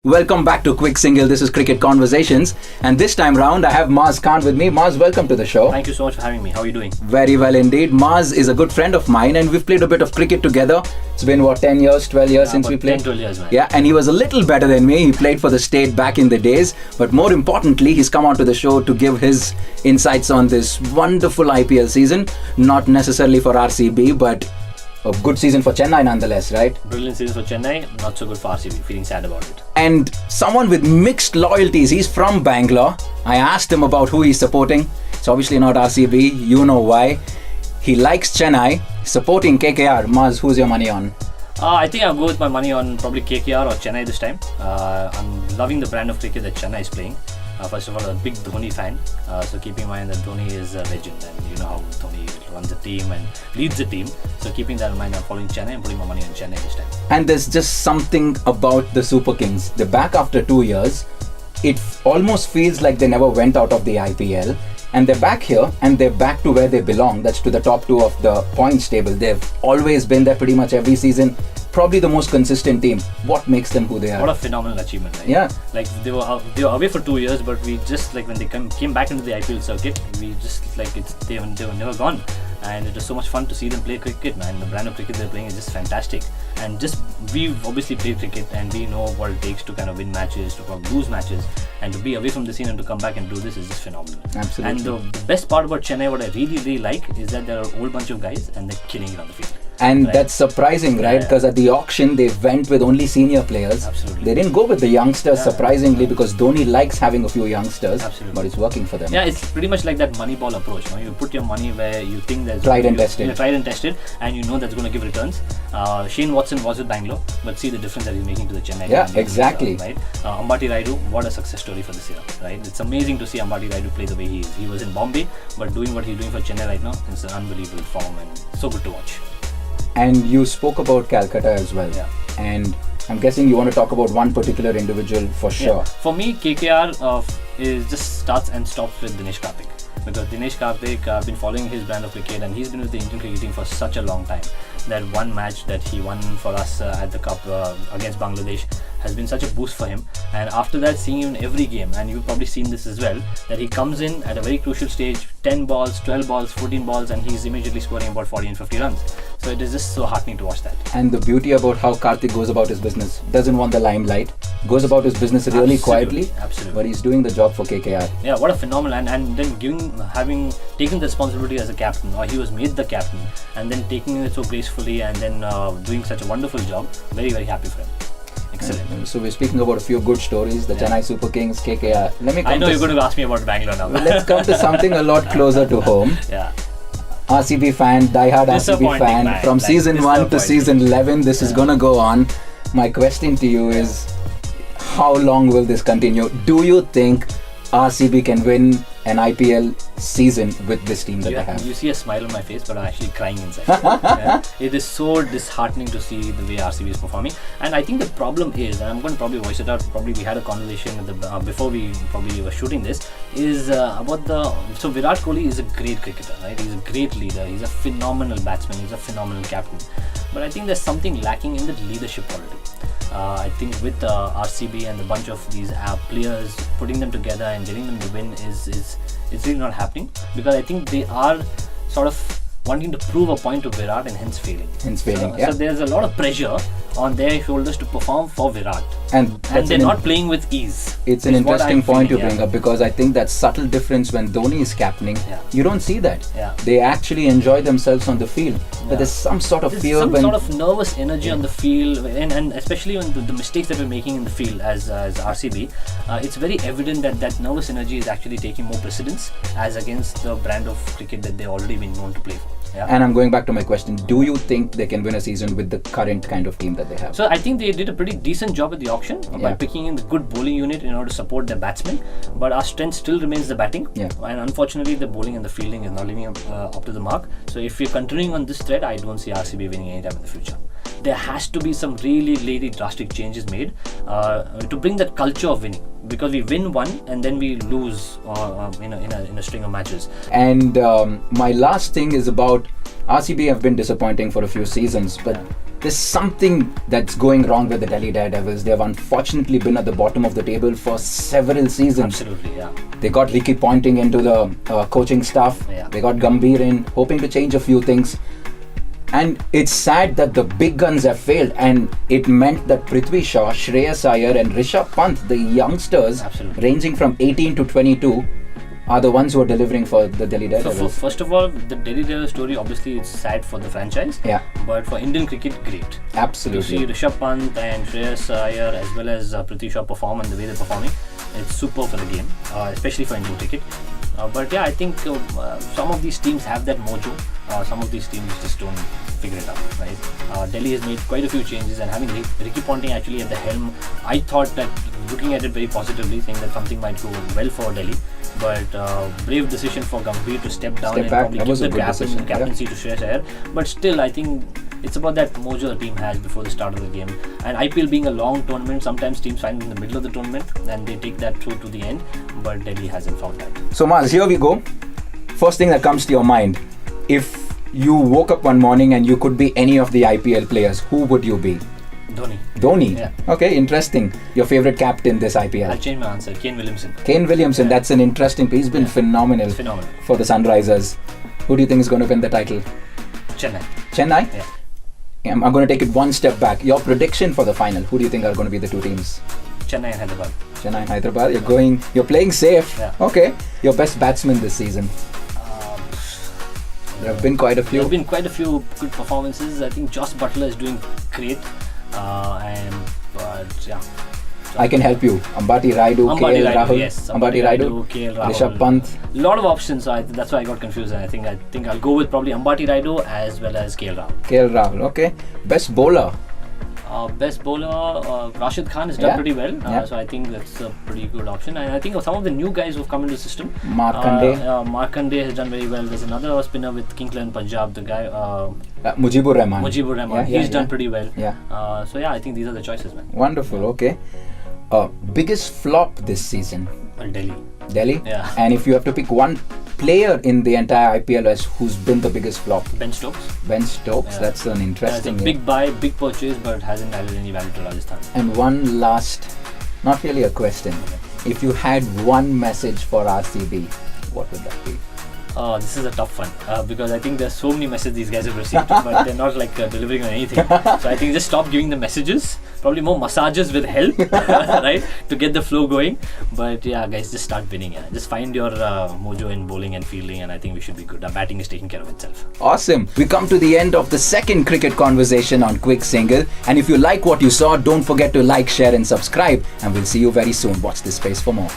Welcome back to Quick Single. This is Cricket Conversations, and this time round I have Maaz Khan with me. Maaz, welcome to the show. Thank you so much for having me. How are you doing? Very well indeed. Maaz is a good friend of mine, and we've played a bit of cricket together. It's been 10 years, 12 years since we played? 10, 12 years, man. Yeah, and he was a little better than me. He played for the state back in the days, but more importantly, he's come onto the show to give his insights on this wonderful IPL season. Not necessarily for RCB, but a good season for Chennai nonetheless, right? Brilliant season for Chennai, not so good for RCB. Feeling sad about it. And someone with mixed loyalties. He's from Bangalore. I asked him about who he's supporting. It's obviously not RCB. You know why. He likes Chennai, supporting KKR. Maaz, who's your money on? I think I'll go with my money on probably KKR or Chennai this time. I'm loving the brand of cricket that Chennai is playing. First of all, I'm a big Dhoni fan, so keeping in mind that Dhoni is a legend, and you know how Dhoni runs the team and leads the team. So keeping that in mind, I'm following Chennai and putting my money on Chennai this time. And there's just something about the Super Kings. They're back after 2 years. It almost feels like they never went out of the IPL. And they're back here, and they're back to where they belong. That's to the top 2 of the points table. They've always been there pretty much every season. Probably the most consistent team. What makes them who they are? What a phenomenal achievement, right? Yeah. Like they were away for 2 years, but we just when they came back into the IPL circuit, we just they were never gone. And it was so much fun to see them play cricket, man. The brand of cricket they're playing is just fantastic. And we've obviously played cricket, and we know what it takes to kind of win matches, to lose matches, and to be away from the scene and to come back and do this is just phenomenal. Absolutely. And the best part about Chennai, what I really like, is that they're a whole bunch of guys and they're killing it on the field. And right? That's surprising, right? Because at the auction, they went with only senior players. Absolutely. They didn't go with the youngsters, surprisingly, because Dhoni likes having a few youngsters. Absolutely. But it's working for them. Yeah, it's pretty much like that Moneyball approach. You put your money where you think there's tried and tested. Tried and tested, and you know that's going to give returns. Shane Watson was with Bangalore, but see the difference that he's making to the Chennai. Yeah, exactly. Right. Ambati Rayudu, what a success story for this year, right? It's amazing to see Ambati Rayudu play the way he is. He was in Bombay, but doing what he's doing for Chennai right now, it's an unbelievable form and so good to watch. And you spoke about Calcutta as well. Yeah. And I'm guessing you want to talk about one particular individual for sure. Yeah. For me, KKR is just starts and stops with Dinesh Karthik. Because Dinesh Karthik, I've been following his brand of cricket, and he's been with the Indian cricket team for such a long time. That one match that he won for us at the Cup against Bangladesh has been such a boost for him. And after that, seeing him in every game, and you've probably seen this as well, that he comes in at a very crucial stage, 10 balls, 12 balls, 14 balls, and he's immediately scoring about 40 and 50 runs. So it is just so heartening to watch that. And the beauty about how Karthik goes about his business, doesn't want the limelight, goes about his business really quietly, but he's doing the job for KKR. Yeah, what a phenomenal, and then having taken the responsibility as a captain, or he was made the captain, and then taking it so gracefully and then doing such a wonderful job. Very, very happy for him. Excellent. So we're speaking about a few good stories, the Chennai Super Kings, KKR. I know you're going to ask me about Bangalore now. Let's come to something a lot closer to home. Yeah. RCB fan, diehard RCB fan, man. From season 1 to season 11, this is going to go on. My question to you is, how long will this continue? Do you think RCB can win an IPL season with this team that they have? You see a smile on my face, but I'm actually crying inside. It is so disheartening to see the way RCB is performing. And I think the problem is, and I'm going to probably voice it out, probably we had a conversation before we probably were shooting this, is about so Virat Kohli is a great cricketer, right? He's a great leader, he's a phenomenal batsman, he's a phenomenal captain. But I think there's something lacking in the leadership quality. I think with RCB and a bunch of these players, putting them together and getting them to win it's really not happening, because I think they are sort of wanting to prove a point to Virat and hence failing. So there's a lot of pressure on their shoulders to perform for Virat, and they're not playing with ease. It's an interesting point you bring up, because I think that subtle difference when Dhoni is captaining, you don't see that. They actually enjoy themselves on the field, but there's some sort of fear, sort of nervous energy on the field, and especially when the mistakes that we're making in the field as RCB, it's very evident that nervous energy is actually taking more precedence as against the brand of cricket that they've already been known to play for. Yeah. And I'm going back to my question, do you think they can win a season with the current kind of team that they have? So I think they did a pretty decent job at the auction by picking in the good bowling unit in order to support their batsmen, but our strength still remains the batting, and unfortunately the bowling and the fielding is not living up to the mark. So if we're continuing on this thread, I don't see RCB winning anytime in the future. There has to be some really drastic changes made to bring that culture of winning, because we win one and then we lose in a string of matches. And my last thing is about RCB have been disappointing for a few seasons, but there's something that's going wrong with the Delhi Daredevils. They've unfortunately been at the bottom of the table for several seasons. Absolutely, yeah. They got Ricky Ponting into the coaching staff. Yeah. They got Gambhir in, hoping to change a few things. And it's sad that the big guns have failed, and it meant that Prithvi Shaw, Shreyas Iyer and Rishabh Pant, the youngsters Absolutely. ranging from 18 to 22, are the ones who are delivering for the Delhi So Daredevils. first of all, the Delhi Daredevils story, obviously it's sad for the franchise. Yeah. But for Indian cricket, great. To see Absolutely. Rishabh Pant and Shreyas Iyer as well as Prithvi Shaw perform and the way they're performing, it's super for the game, especially for Indian cricket. But yeah, I think some of these teams have that mojo. Some of these teams just don't figure it out, right? Delhi has made quite a few changes, and having Ricky Ponting actually at the helm, I thought that, looking at it very positively, saying that something might go well for Delhi. But brave decision for Gambhir to step down and back. probably That give was a the good decision, captaincy to Shreyas Iyer. But still, I think it's about that mojo the team has before the start of the game. And IPL being a long tournament, sometimes teams find in the middle of the tournament and they take that through to the end. But Delhi hasn't found that. So Maaz, here we go. First thing that comes to your mind, if you woke up one morning and you could be any of the IPL players, who would you be? Dhoni. Dhoni? Yeah. Okay, interesting. Your favourite captain this I'll IPL? change my answer. Kane Williamson. Kane Williamson, that's an interesting piece. He's been phenomenal Phenomenal. for the Sunrisers. Who do you think is going to win the title? Chennai. Chennai? Yeah. I'm going to take it one step back. Your prediction for the final, who do you think are going to be the two teams? Chennai and Hyderabad. Chennai and Hyderabad. You're playing safe. Yeah. Okay. Your best batsman this season? There have been quite a There few. have been quite a few good performances. I think Joss Butler is doing great. Yeah. I can help you. Ambati Raidu, Ambati KL Raidu, Rahul. yes. Ambati Raidu, KL Rahul. Rishabh Pant. A lot of options, so that's why I got confused. And I think I'll go with probably Ambati Raidu as well as KL Rahul. KL Rahul. Okay. Best bowler? Best bowler, Rashid Khan has done Yeah. pretty well. Yeah. So I think that's a pretty good option. And I think some of the new guys who've come into the system. Markande. Markande has done very well. There's another spinner with Kingsland Punjab, the guy Mujibur Rahman. Mujibur Rahman. Yeah, He's done pretty well. Yeah. So yeah, I think these are the choices, man. Wonderful. Okay. Biggest flop this season? Delhi. Delhi? Yeah. And if you have to pick one player in the entire IPL as who's been the biggest flop? Ben Stokes. Ben Stokes. Yeah. That's an It's a interesting big buy, big purchase, but hasn't added any value to Rajasthan. And one last, not really a question. If you had one message for RCB, what would that be? This is a tough one because I think there's so many messages these guys have received, but they're not like delivering on anything. So I think just stop giving the messages. Probably more massages will help, right, to get the flow going. But yeah, guys, just start winning. Yeah. Just find your mojo in bowling and fielding, and I think we should be good. Our batting is taking care of itself. Awesome. We come to the end of the second cricket conversation on Quick Single. And if you like what you saw, don't forget to like, share and subscribe. And we'll see you very soon. Watch this space for more.